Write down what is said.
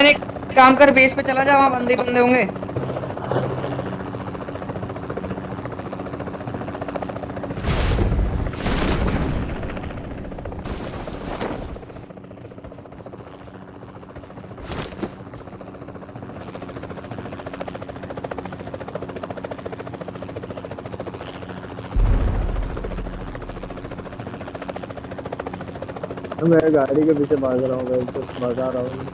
अपन एक काम कर, बेस पे चला जा, वहां बंदे बंदे होंगे। मैं गाड़ी के पीछे भाग रहा हूँ, मैं तो भगा रहा हूँ।